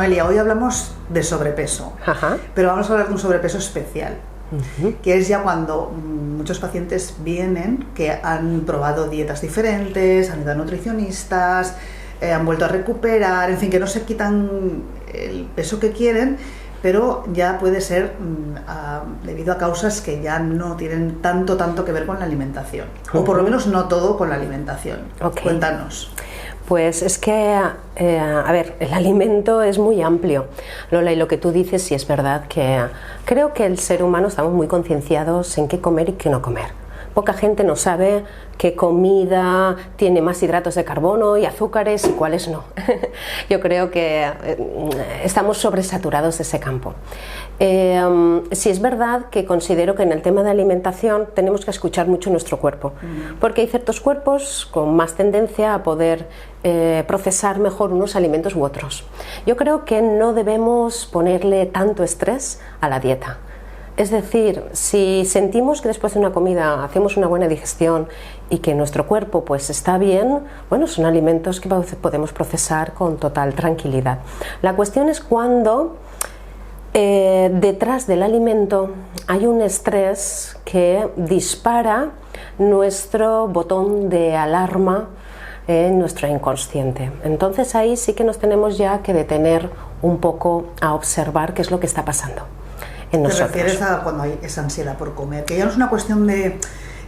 Noelia, hoy hablamos de sobrepeso, pero vamos a hablar de un sobrepeso especial, que es ya cuando muchos pacientes vienen que han probado dietas diferentes, han ido a nutricionistas, han vuelto a recuperar, en fin, que no se quitan el peso que quieren, pero ya puede ser debido a causas que ya no tienen tanto que ver con la alimentación, o por lo menos no todo con la alimentación. Cuéntanos. Pues es que, a ver, el alimento es muy amplio, Lola, y lo que tú dices sí es verdad, que creo que el ser humano estamos muy concienciados en qué comer y qué no comer. Poca gente no sabe qué comida tiene más hidratos de carbono y azúcares y cuáles no. Yo creo que estamos sobresaturados de ese campo. Sí es verdad que considero que en el tema de alimentación tenemos que escuchar mucho nuestro cuerpo, porque hay ciertos cuerpos con más tendencia a poder procesar mejor unos alimentos u otros. Yo creo que no debemos ponerle tanto estrés a la dieta. Es decir, si sentimos que después de una comida hacemos una buena digestión y que nuestro cuerpo pues está bien, bueno, son alimentos que podemos procesar con total tranquilidad. La cuestión es cuando detrás del alimento hay un estrés que dispara nuestro botón de alarma en nuestro inconsciente. Entonces ahí sí que nos tenemos ya que detener un poco a observar qué es lo que está pasando. ¿Te refieres a cuando hay esa ansiedad por comer? Que ya no es una cuestión de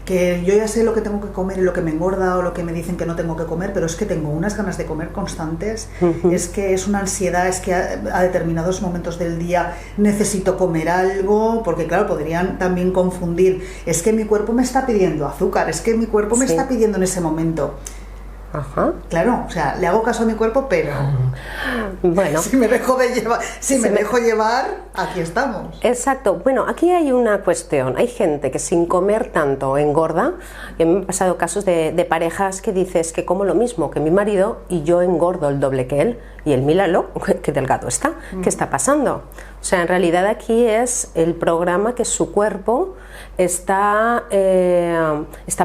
que yo ya sé lo que tengo que comer y lo que me engorda o lo que me dicen que no tengo que comer, pero es que tengo unas ganas de comer constantes, es que es una ansiedad, es que a determinados momentos del día necesito comer algo, porque claro, podrían también confundir, es que mi cuerpo me está pidiendo azúcar, es que mi cuerpo me está pidiendo en ese momento. Claro, o sea, le hago caso a mi cuerpo, pero bueno, si me dejo llevar, aquí estamos. Exacto. Bueno, aquí hay una cuestión. Hay gente que sin comer tanto engorda. Y me han pasado casos de parejas que dices que como lo mismo que mi marido y yo engordo el doble que él. Y él, míralo, qué delgado está. ¿Qué está pasando? O sea, en realidad aquí es el programa que su cuerpo está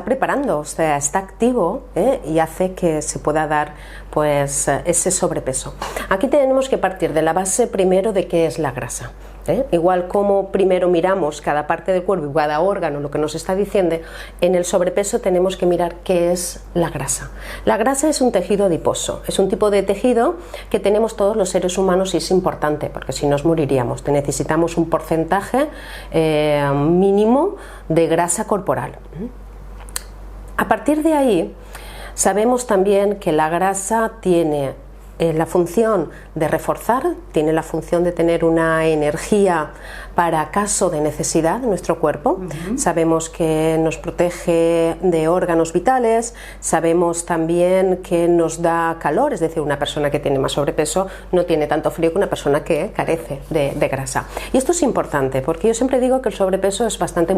preparando, o sea, está activo y hace que se pueda dar pues ese sobrepeso. Aquí tenemos que partir de la base primero de qué es la grasa. Igual como primero miramos cada parte del cuerpo y cada órgano, lo que nos está diciendo, en el sobrepeso tenemos que mirar qué es la grasa. La grasa es un tejido adiposo, es un tipo de tejido que tenemos todos los seres humanos y es importante porque si nos moriríamos. Necesitamos un porcentaje mínimo de grasa corporal. A partir de ahí sabemos también que la grasa tiene la función de reforzar, tiene la función de tener una energía para caso de necesidad de nuestro cuerpo. Sabemos que nos protege de órganos vitales, sabemos también que nos da calor, es decir, una persona que tiene más sobrepeso no tiene tanto frío que una persona que carece de grasa. Y esto es importante porque yo siempre digo que el sobrepeso es bastante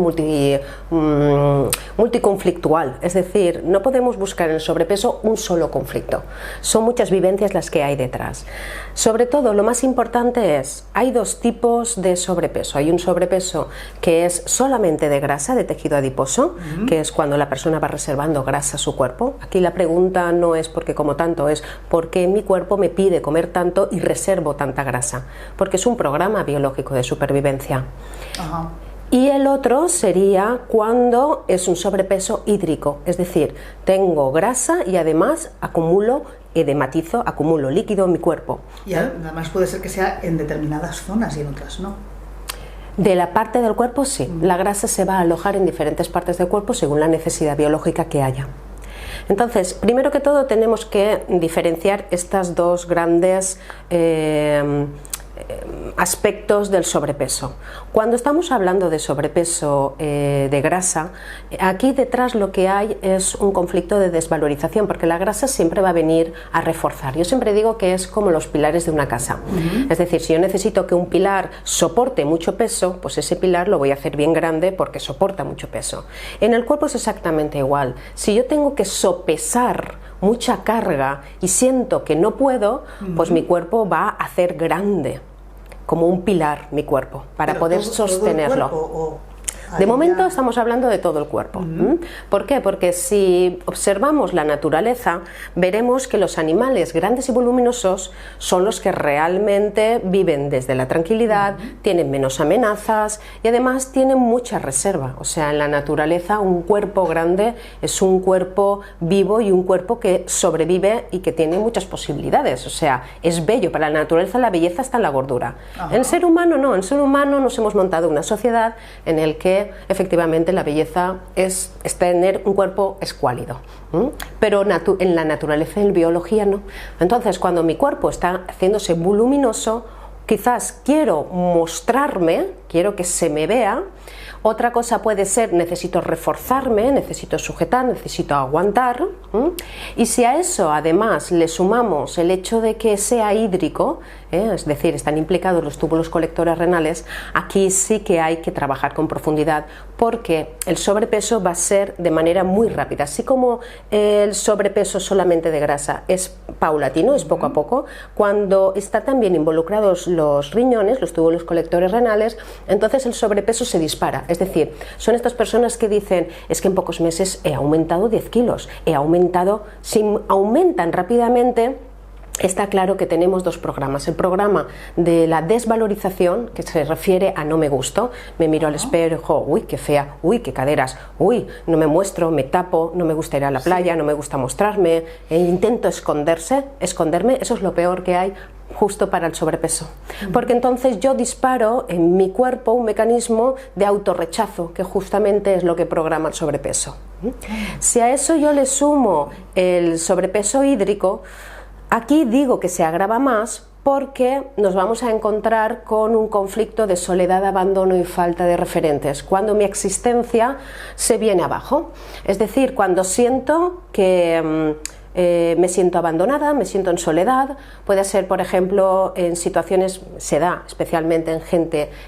multiconflictual, es decir, no podemos buscar en el sobrepeso un solo conflicto, son muchas vivencias las que hay detrás. Sobre todo, lo más importante es, hay dos tipos de sobrepeso. Hay un sobrepeso que es solamente de grasa, de tejido adiposo, que es cuando la persona va reservando grasa a su cuerpo. Aquí la pregunta no es por qué como tanto, es por qué mi cuerpo me pide comer tanto y reservo tanta grasa, porque es un programa biológico de supervivencia. Y el otro sería cuando es un sobrepeso hídrico, es decir, tengo grasa y además acumulo acumulo líquido en mi cuerpo. Y además puede ser que sea en determinadas zonas y en otras no. De la parte del cuerpo sí, la grasa se va a alojar en diferentes partes del cuerpo según la necesidad biológica que haya. Entonces, primero que todo tenemos que diferenciar estas dos grandes aspectos del sobrepeso. Cuando estamos hablando de sobrepeso de grasa, aquí detrás lo que hay es un conflicto de desvalorización, porque la grasa siempre va a venir a reforzar. Yo siempre digo que es como los pilares de una casa. Es decir, si yo necesito que un pilar soporte mucho peso, pues ese pilar lo voy a hacer bien grande porque soporta mucho peso. En el cuerpo es exactamente igual. Si yo tengo que sopesar mucha carga y siento que no puedo, pues mi cuerpo va a hacer grande, como un pilar mi cuerpo, para poder sostenerlo. De momento estamos hablando de todo el cuerpo. ¿Por qué? Porque si observamos la naturaleza, veremos que los animales grandes y voluminosos son los que realmente viven desde la tranquilidad, tienen menos amenazas y además tienen mucha reserva. O sea, en la naturaleza un cuerpo grande es un cuerpo vivo y un cuerpo que sobrevive y que tiene muchas posibilidades. O sea, es bello. Para la naturaleza la belleza está en la gordura. En el ser humano no. En el ser humano nos hemos montado una sociedad en el que efectivamente la belleza es tener un cuerpo escuálido, pero en la naturaleza y en la biología no. Entonces, cuando mi cuerpo está haciéndose voluminoso, quizás quiero mostrarme, quiero que se me vea. Otra cosa puede ser, necesito reforzarme, necesito sujetar, necesito aguantar. Y si a eso además le sumamos el hecho de que sea hídrico, es decir, están implicados los túbulos colectores renales, aquí sí que hay que trabajar con profundidad, porque el sobrepeso va a ser de manera muy rápida. Así como el sobrepeso solamente de grasa es paulatino, es poco a poco, cuando está también involucrados los riñones, los túbulos colectores renales, entonces el sobrepeso se dispara. Es decir, son estas personas que dicen, es que en pocos meses he aumentado 10 kilos, si aumentan rápidamente. Está claro que tenemos dos programas. El programa de la desvalorización, que se refiere a no me gusto, me miro al espejo, uy, qué fea, uy, qué caderas, uy, no me muestro, me tapo, no me gusta ir a la playa, no me gusta mostrarme, intento esconderme, eso es lo peor que hay justo para el sobrepeso, porque entonces yo disparo en mi cuerpo un mecanismo de autorrechazo, que justamente es lo que programa el sobrepeso. Si a eso yo le sumo el sobrepeso hídrico, aquí digo que se agrava más porque nos vamos a encontrar con un conflicto de soledad, abandono y falta de referentes, cuando mi existencia se viene abajo. Es decir, cuando siento que me siento abandonada, me siento en soledad. Puede ser, por ejemplo, en situaciones, se da especialmente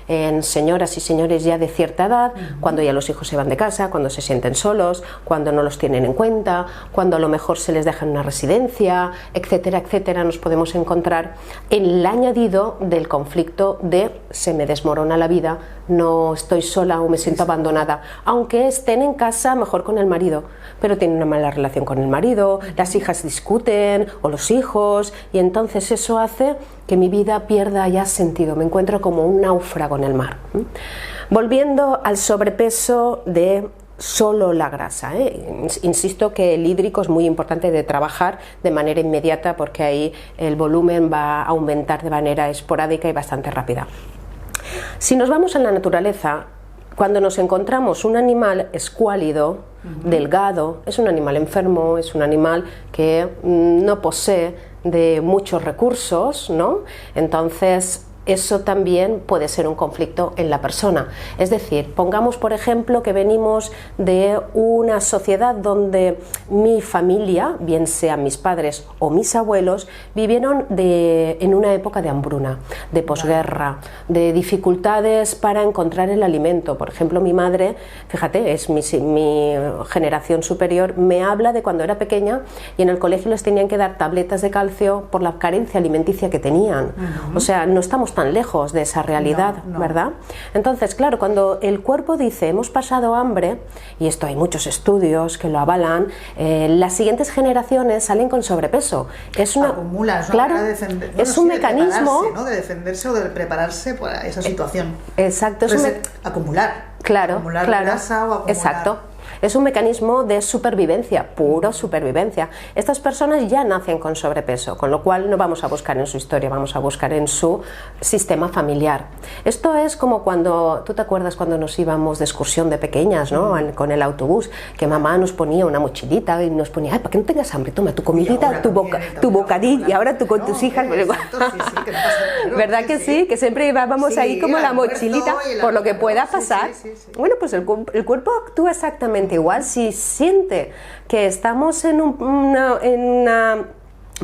en señoras y señores ya de cierta edad, cuando ya los hijos se van de casa, cuando se sienten solos, cuando no los tienen en cuenta, cuando a lo mejor se les deja en una residencia, etcétera, etcétera. Nos podemos encontrar en el añadido del conflicto de se me desmorona la vida, no estoy sola o me siento abandonada, aunque estén en casa mejor con el marido, pero tienen una mala relación con el marido, las hijas discuten o los hijos, y entonces eso hace que mi vida pierda ya sentido, me encuentro como un náufrago en el mar. Volviendo al sobrepeso de solo la grasa, insisto que el hídrico es muy importante de trabajar de manera inmediata, porque ahí el volumen va a aumentar de manera esporádica y bastante rápida. Si nos vamos a la naturaleza, cuando nos encontramos un animal escuálido, delgado, es un animal enfermo, es un animal que no posee de muchos recursos, ¿no? Entonces eso también puede ser un conflicto en la persona. Es decir, pongamos por ejemplo que venimos de una sociedad donde mi familia, bien sean mis padres o mis abuelos, vivieron en una época de hambruna, de posguerra, de dificultades para encontrar el alimento. Por ejemplo, mi madre, fíjate, es mi generación superior, me habla de cuando era pequeña y en el colegio les tenían que dar tabletas de calcio por la carencia alimenticia que tenían. O sea, no estamos tan lejos de esa realidad, ¿verdad? Entonces, claro, cuando el cuerpo dice hemos pasado hambre, y esto hay muchos estudios que lo avalan, las siguientes generaciones salen con sobrepeso. Es una, claro, es un mecanismo, ¿no? De defenderse o de prepararse para esa situación. Exacto, es acumular. Claro, acumular claro, grasa o acumular. Exacto. Es un mecanismo de supervivencia, puro supervivencia. Estas personas ya nacen con sobrepeso, con lo cual no vamos a buscar en su historia, vamos a buscar en su sistema familiar. Esto es como cuando, tú te acuerdas cuando nos íbamos de excursión de pequeñas, ¿no? Con el autobús, que mamá nos ponía una mochilita y nos ponía, ay, para que no tengas hambre, toma tu comidita, tu bocadillo, y ahora tú con tus hijas. ¿Verdad que sí? Que siempre llevábamos ahí como la mochilita, por lo que pueda pasar. Bueno, pues el cuerpo actúa exactamente igual. Si siente que estamos en un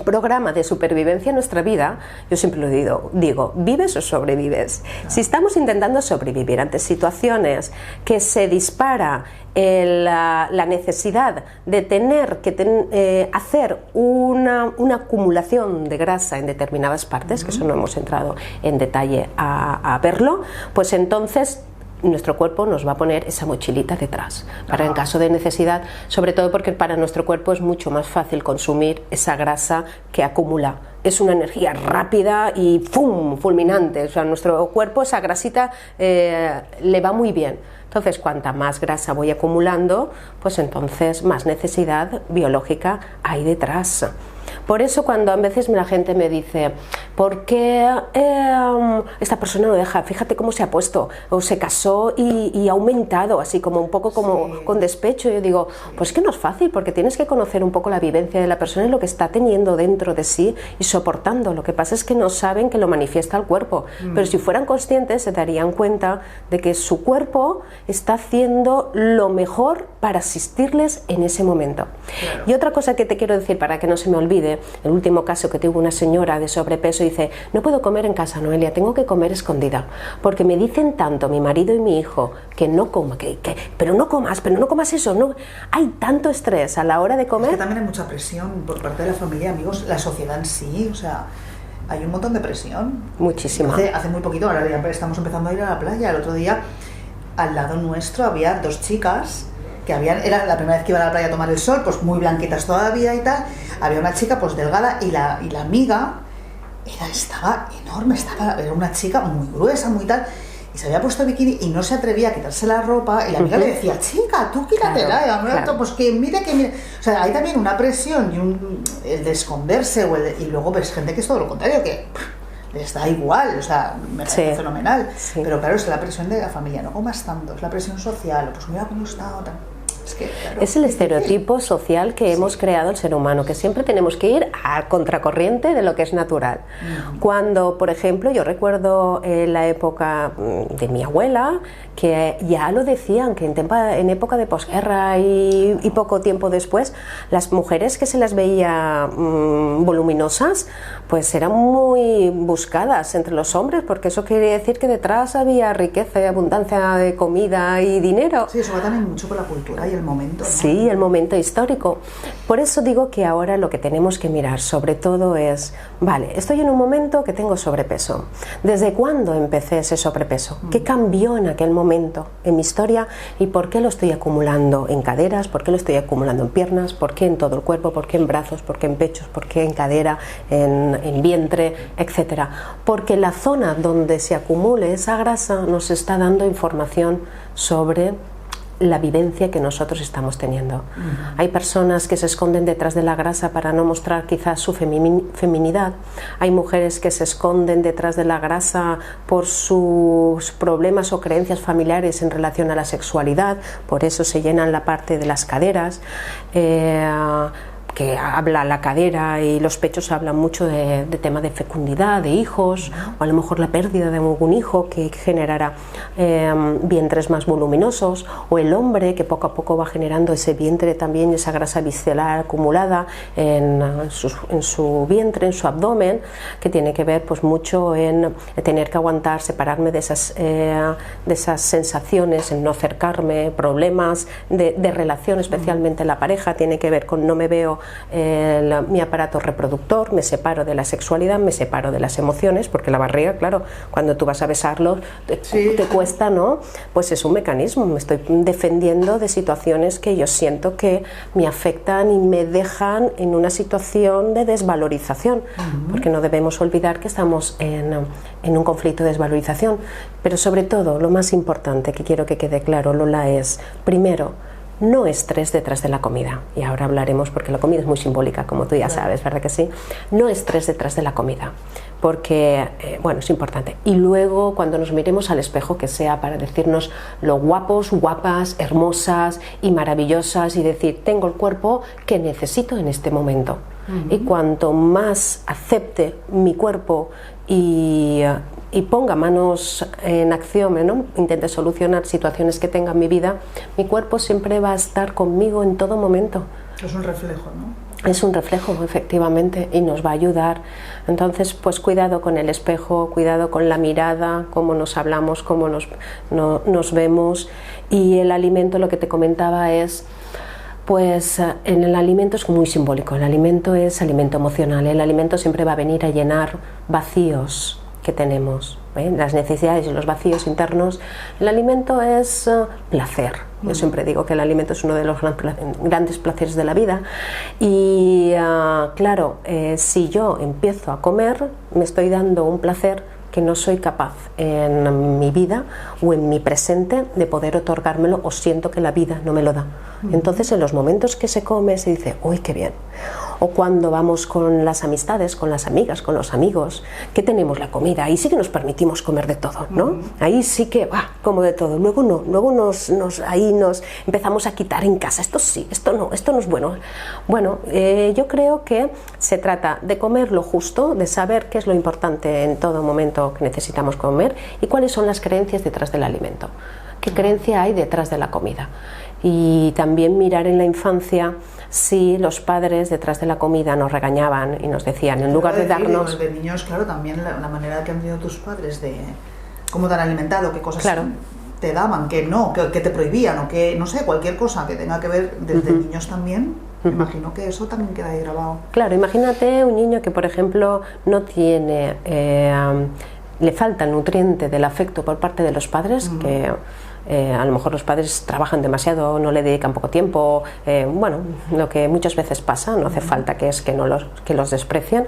programa de supervivencia en nuestra vida, yo siempre lo digo, ¿vives o sobrevives? Si estamos intentando sobrevivir ante situaciones que se dispara la necesidad de tener que hacer una acumulación de grasa en determinadas partes, que eso no hemos entrado en detalle a verlo, pues entonces nuestro cuerpo nos va a poner esa mochilita detrás, para en caso de necesidad, sobre todo porque para nuestro cuerpo es mucho más fácil consumir esa grasa que acumula. Es una energía rápida y ¡fum!, fulminante. O sea, nuestro cuerpo esa grasita le va muy bien. Entonces, cuanta más grasa voy acumulando, pues entonces más necesidad biológica hay detrás. Por eso cuando a veces la gente me dice, ¿por qué esta persona no deja? Fíjate cómo se ha puesto, o se casó y ha aumentado, así como un poco como con despecho. Yo digo, pues es que no es fácil, porque tienes que conocer un poco la vivencia de la persona y lo que está teniendo dentro de sí y soportando. Lo que pasa es que no saben que lo manifiesta el cuerpo, pero si fueran conscientes se darían cuenta de que su cuerpo está haciendo lo mejor para asistirles en ese momento. Claro. Y otra cosa que te quiero decir para que no se me olvide, el último caso que tuvo una señora de sobrepeso, dice, no puedo comer en casa, Noelia, tengo que comer escondida, porque me dicen tanto mi marido y mi hijo que no coma, pero no comas eso, no, hay tanto estrés a la hora de comer. Es que también hay mucha presión por parte de la familia, amigos, la sociedad en sí, o sea, hay un montón de presión. Muchísima. Hace muy poquito, ahora ya estamos empezando a ir a la playa. El otro día, al lado nuestro, había dos chicas que era la primera vez que iban a la playa a tomar el sol, pues muy blanquitas todavía y tal. Había una chica pues delgada y la amiga estaba enorme, era una chica muy gruesa, muy tal, y se había puesto bikini y no se atrevía a quitarse la ropa, y la amiga le decía, chica, tú quítatela, claro. Pues que mire, o sea, hay también una presión y el de esconderse, y luego ves gente que es todo lo contrario, que les da igual, o sea, me parece fenomenal, pero claro, es la presión de la familia, no comas tanto, es la presión social, pues mira cómo está, o tal. Claro, es el estereotipo social que hemos creado el ser humano, que siempre tenemos que ir a contracorriente de lo que es natural. Cuando, por ejemplo, yo recuerdo la época de mi abuela, que ya lo decían, que en época de posguerra y poco tiempo después, las mujeres que se las veía voluminosas, pues eran muy buscadas entre los hombres, porque eso quiere decir que detrás había riqueza y abundancia de comida y dinero. Sí, eso va también mucho con la cultura y el momento, ¿no? Sí, el momento histórico. Por eso digo que ahora lo que tenemos que mirar sobre todo es, vale, estoy en un momento que tengo sobrepeso. ¿Desde cuándo empecé ese sobrepeso? ¿Qué cambió en aquel momento en mi historia? ¿Y por qué lo estoy acumulando en caderas? ¿Por qué lo estoy acumulando en piernas? ¿Por qué en todo el cuerpo? ¿Por qué en brazos? ¿Por qué en pechos? ¿Por qué en cadera? En vientre, etcétera? Porque la zona donde se acumule esa grasa nos está dando información sobre la vivencia que nosotros estamos teniendo. Hay personas que se esconden detrás de la grasa para no mostrar quizás su feminidad. Hay mujeres que se esconden detrás de la grasa por sus problemas o creencias familiares en relación a la sexualidad, por eso se llenan la parte de las caderas. Que habla la cadera y los pechos hablan mucho de tema de fecundidad, de hijos, o a lo mejor la pérdida de algún hijo que generará vientres más voluminosos, o el hombre que poco a poco va generando ese vientre también, esa grasa visceral acumulada en su vientre, en su abdomen, que tiene que ver pues mucho en tener que aguantar, separarme de esas sensaciones, en no acercarme, problemas de relación, especialmente en la pareja, tiene que ver con no me veo mi aparato reproductor, me separo de la sexualidad, me separo de las emociones, porque la barriga, claro, cuando tú vas a besarlo te cuesta, ¿no? Pues es un mecanismo, me estoy defendiendo de situaciones que yo siento que me afectan y me dejan en una situación de desvalorización, porque no debemos olvidar que estamos en un conflicto de desvalorización. Pero sobre todo, lo más importante que quiero que quede claro, Lola, es, primero, no estrés detrás de la comida, y ahora hablaremos porque la comida es muy simbólica, como tú ya sabes, ¿verdad que sí? No estrés detrás de la comida, porque, bueno, es importante. Y luego, cuando nos miremos al espejo, que sea para decirnos lo guapos, guapas, hermosas y maravillosas, y decir, tengo el cuerpo que necesito en este momento. Y cuanto más acepte mi cuerpo y ponga manos en acción, ¿no? Intente solucionar situaciones que tenga en mi vida, mi cuerpo siempre va a estar conmigo en todo momento. Es un reflejo, ¿no? Es un reflejo, efectivamente, y nos va a ayudar. Entonces, pues cuidado con el espejo, cuidado con la mirada, cómo nos hablamos, cómo nos vemos. Y el alimento, lo que te comentaba es, pues en el alimento es muy simbólico, el alimento es alimento emocional, el alimento siempre va a venir a llenar vacíos que tenemos, las necesidades y los vacíos internos. El alimento es placer. Yo siempre digo que el alimento es uno de los grandes placeres de la vida y claro, si yo empiezo a comer me estoy dando un placer que no soy capaz en mi vida o en mi presente de poder otorgármelo, o siento que la vida no me lo da. Entonces en los momentos que se come se dice, uy, qué bien. O cuando vamos con las amistades, con las amigas, con los amigos, que tenemos la comida, ahí sí que nos permitimos comer de todo, ¿no? Ahí sí que, como de todo. Luego no, luego nos empezamos a quitar en casa, esto sí, esto no es bueno. Bueno, yo creo que se trata de comer lo justo, de saber qué es lo importante en todo momento que necesitamos comer y cuáles son las creencias detrás del alimento, qué creencia hay detrás de la comida. Y también mirar en la infancia si los padres detrás de la comida nos regañaban y nos decían, en lugar de darnos... De niños, claro, también la manera que han tenido tus padres de cómo te han alimentado, qué cosas te daban, que no, que te prohibían, o que, no sé, cualquier cosa que tenga que ver desde niños también. Me imagino que eso también queda ahí grabado. Claro, imagínate un niño que, por ejemplo, no tiene... le falta el nutriente del afecto por parte de los padres, que... a lo mejor los padres trabajan demasiado, no le dedican poco tiempo, bueno, lo que muchas veces pasa, no hace falta que los desprecien,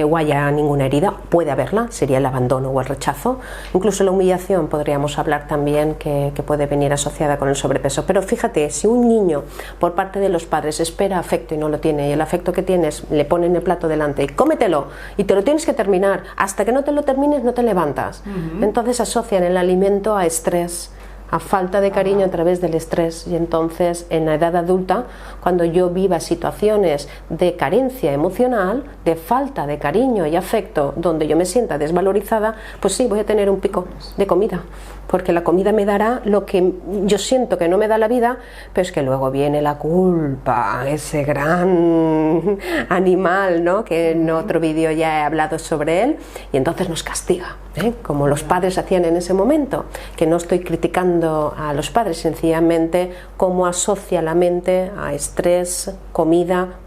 o haya ninguna herida, puede haberla, sería el abandono o el rechazo, incluso la humillación podríamos hablar también que puede venir asociada con el sobrepeso. Pero fíjate, si un niño por parte de los padres espera afecto y no lo tiene, y el afecto que tienes le ponen el plato delante y cómetelo y te lo tienes que terminar, hasta que no te lo termines no te levantas, entonces asocian el alimento a estrés, a falta de cariño a través del estrés, y entonces en la edad adulta, cuando yo viva situaciones de carencia emocional, de falta de cariño y afecto, donde yo me sienta desvalorizada, pues sí, voy a tener un pico de comida, porque la comida me dará lo que yo siento que no me da la vida, pero es que luego viene la culpa, ese gran animal, ¿no?, que en otro vídeo ya he hablado sobre él, y entonces nos castiga, como los padres hacían en ese momento, que no estoy criticando a los padres, sencillamente cómo asocia la mente a estrés, comida,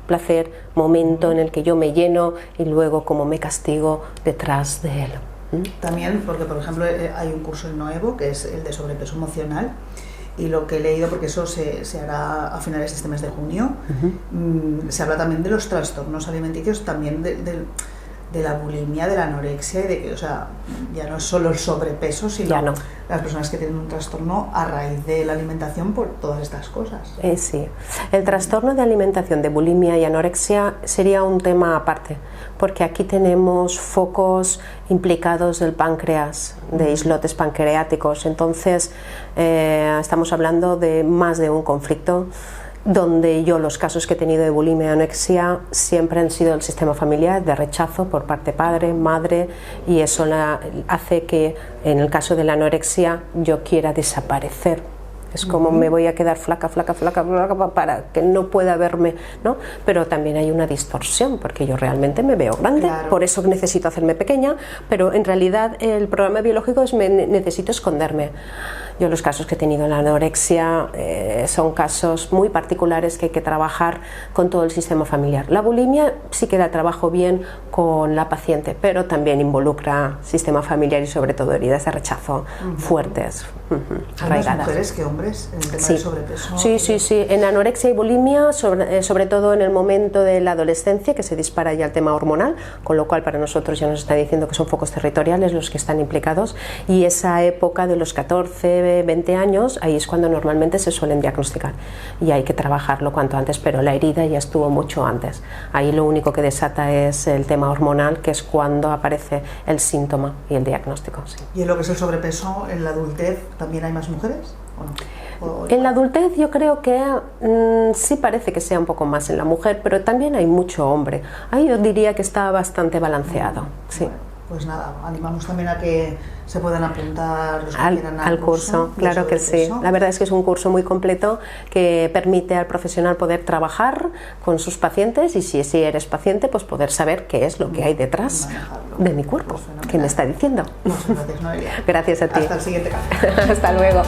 placer, momento en el que yo me lleno y luego cómo me castigo detrás de él. También, porque por ejemplo hay un curso en Noevo que es el de sobrepeso emocional, y lo que he leído, porque eso se hará a finales de este mes de junio, se habla también de los trastornos alimenticios, también de la bulimia, de la anorexia, y de que, o sea, ya no es solo el sobrepeso, sino las personas que tienen un trastorno a raíz de la alimentación por todas estas cosas. Sí, el trastorno de alimentación de bulimia y anorexia sería un tema aparte, porque aquí tenemos focos implicados del páncreas, de islotes pancreáticos, entonces estamos hablando de más de un conflicto, donde yo los casos que he tenido de bulimia y anorexia siempre han sido el sistema familiar, de rechazo por parte padre, madre, y eso hace que en el caso de la anorexia yo quiera desaparecer. Es como me voy a quedar flaca para que no pueda verme, ¿no? Pero también hay una distorsión, porque yo realmente me veo grande, por eso necesito hacerme pequeña, pero en realidad el programa biológico es necesito esconderme. Yo los casos que he tenido en la anorexia son casos muy particulares que hay que trabajar con todo el sistema familiar. La bulimia sí que la trabajo bien con la paciente, pero también involucra sistema familiar y sobre todo heridas de rechazo fuertes, arraigadas. ¿Más mujeres que hombres en el tema del sobrepeso? Sí. En anorexia y bulimia, sobre todo en el momento de la adolescencia, que se dispara ya el tema hormonal, con lo cual para nosotros ya nos está diciendo que son focos territoriales los que están implicados, y esa época de los 14, 20 años, ahí es cuando normalmente se suelen diagnosticar y hay que trabajarlo cuanto antes, pero la herida ya estuvo mucho antes. Ahí lo único que desata es el tema hormonal, que es cuando aparece el síntoma y el diagnóstico. Sí. ¿Y en lo que es el sobrepeso, en la adultez, también hay más mujeres o no? En la adultez yo creo que sí parece que sea un poco más en la mujer, pero también hay mucho hombre. Ahí yo diría que está bastante balanceado. Sí. Bueno, pues nada, animamos también a que se puedan apuntar los que quieran al curso. Claro que sí. La verdad es que es un curso muy completo que permite al profesional poder trabajar con sus pacientes, y si eres paciente, pues poder saber qué es lo que hay detrás de mi cuerpo, qué me está diciendo. Muchas gracias, Noelia. Gracias a ti. Hasta el siguiente café. Hasta luego.